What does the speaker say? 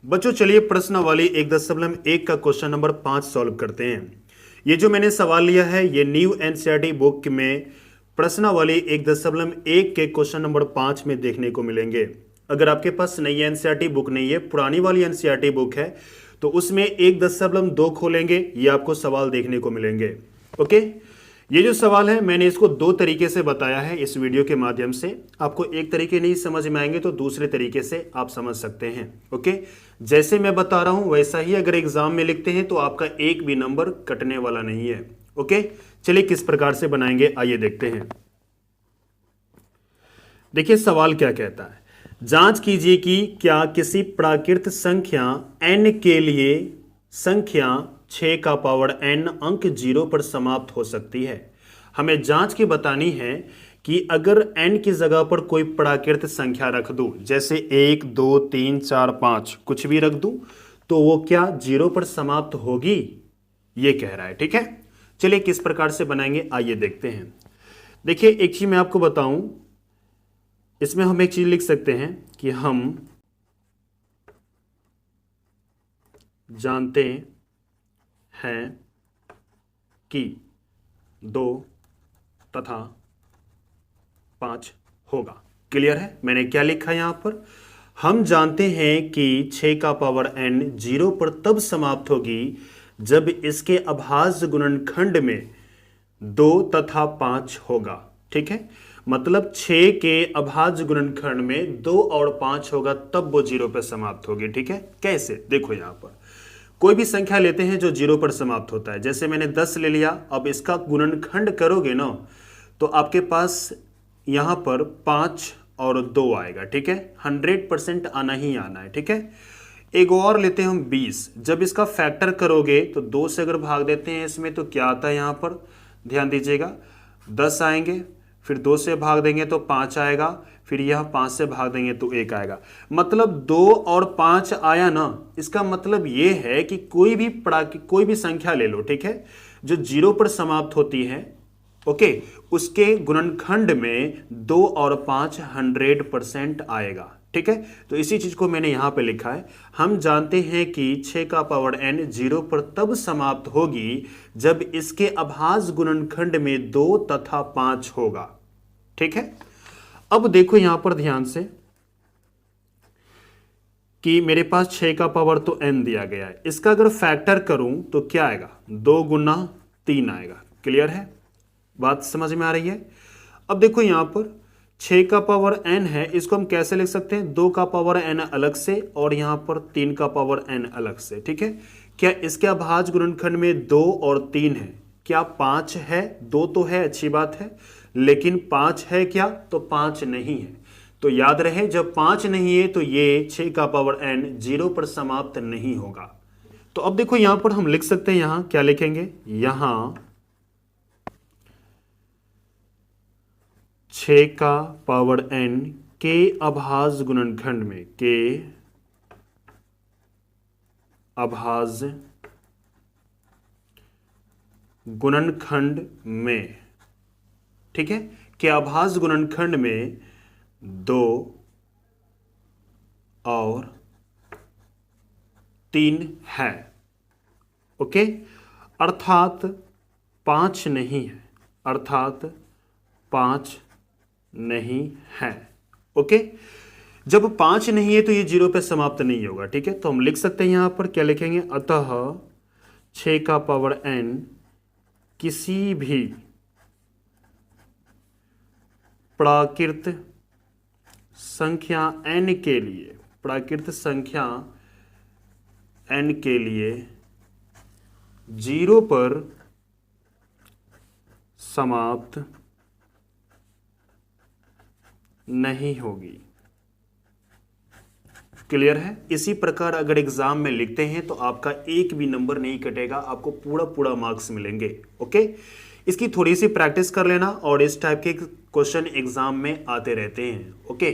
बच्चों चलिए प्रश्नावली 1.1 का क्वेश्चन नंबर 5 सॉल्व करते हैं। ये जो मैंने सवाल लिया है ये न्यू एनसीईआरटी बुक में प्रश्नावली 1.1 के क्वेश्चन नंबर 5 में देखने को मिलेंगे। अगर आपके पास नई एनसीईआरटी बुक नहीं है, पुरानी वाली एनसीईआरटी बुक है, तो उसमें 1.2 खोलेंगे, ये आपको सवाल देखने को मिलेंगे। ओके, ये जो सवाल है मैंने इसको दो तरीके से बताया है इस वीडियो के माध्यम से। आपको एक तरीके नहीं समझ में आएंगे तो दूसरे तरीके से आप समझ सकते हैं। ओके, जैसे मैं बता रहा हूं वैसा ही अगर एग्जाम में लिखते हैं तो आपका एक भी नंबर कटने वाला नहीं है। ओके, चलिए किस प्रकार से बनाएंगे आइए देखते हैं। देखिए सवाल क्या कहता है, जांच कीजिए कि क्या किसी प्राकृत संख्या n के लिए संख्या 6 का पावर n अंक 0 पर समाप्त हो सकती है। हमें जांच की बतानी है कि अगर n की जगह पर कोई प्राकृत संख्या रख दूं, जैसे 1 2 3 4 5 कुछ भी रख दूं, तो वो क्या 0 पर समाप्त होगी, ये कह रहा है। ठीक है, चलिए किस प्रकार से बनाएंगे आइए देखते हैं। देखिए एक चीज मैं आपको बताऊं, इसमें हम एक चीज लिख सकते हैं कि हम जानते हैं कि 2 तथा 5 होगा। क्लियर है, मैंने क्या लिखा यहां पर, हम जानते हैं कि 6 का पावर n 0 पर तब समाप्त होगी जब इसके अभाज्य गुणनखंड में 2 तथा 5 होगा। ठीक है, मतलब 6 के अभाज्य गुणनखंड में 2 और 5 होगा तब वो 0 पर समाप्त होगी। ठीक है, कैसे, देखो यहां पर कोई भी संख्या लेते हैं जो 0 पर समाप्त होता है, जैसे मैंने 10 ले लिया, अब इसका गुणनखंड करोगे ना तो आपके पास यहां पर 5 और 2 आएगा। ठीक है, 100% आना ही आना है। ठीक है, एक और लेते हैं हम 20, जब इसका फैक्टर करोगे तो 2 से अगर भाग देते हैं इसमें तो क्या आता है, यहां पर ध्यान दीजिएगा 10 आएंगे, फिर 2 से भाग देंगे तो 5 आएगा, फिर यह 5 से भाग देंगे तो 1 आएगा। मतलब 2 और 5 आया ना, इसका मतलब यह है कि कोई भी संख्या ले लो, ठीक है, जो 0 पर समाप्त होती है, ओके, उसके गुणनखंड में 2 और 5 100% आएगा। ठीक है, तो इसी चीज को मैंने यहां पे लिखा है, हम जानते हैं कि 6 का पावर n 0 पर तब समाप्त होगी जब इसके अभाज्य गुणनखंड में 2 तथा 5 होगा। ठीक है, अब देखो यहां पर ध्यान से कि मेरे पास 6 का पावर तो n दिया गया है, इसका अगर फैक्टर करूं तो क्या आएगा, 2 गुना 3 आएगा। क्लियर है, बात समझ में आ रही है। अब देखो यहां पर 6 का पावर n है, इसको हम कैसे लिख सकते हैं, 2 का पावर n अलग से और यहां पर 3 का पावर n अलग से। ठीक है, क्या इसके अभाज्य गुणनखंड में 2 और 3 है, क्या 5 है, 2 तो है, अच्छी बात है, लेकिन 5 है क्या, तो 5 नहीं है। तो याद रहे जब 5 नहीं है तो ये 6 का पावर n 0 पर समाप्त नहीं होगा। तो अब देखो यहां पर हम लिख सकते हैं, यहां क्या लिखेंगे, यहां 6 का पावर n के अभाज्य गुणनखंड में, के अभाज्य गुणनखंड में, ठीक है, के अभाज्य गुणनखंड में 2 और 3 है। ओके, अर्थात 5 नहीं है, अर्थात 5 नहीं है। ओके, जब 5 नहीं है तो ये 0 पे समाप्त नहीं होगा। ठीक है, तो हम लिख सकते हैं यहां पर क्या लिखेंगे, अतः 6 का पावर n किसी भी प्राकृत संख्या n के लिए, प्राकृत संख्या n के लिए 0 पर समाप्त नहीं होगी। क्लियर है, इसी प्रकार अगर एग्जाम में लिखते हैं तो आपका एक भी नंबर नहीं कटेगा, आपको पूरा मार्क्स मिलेंगे। ओके, इसकी थोड़ी सी प्रैक्टिस कर लेना और इस टाइप के क्वेश्चन एग्जाम में आते रहते हैं। ओके।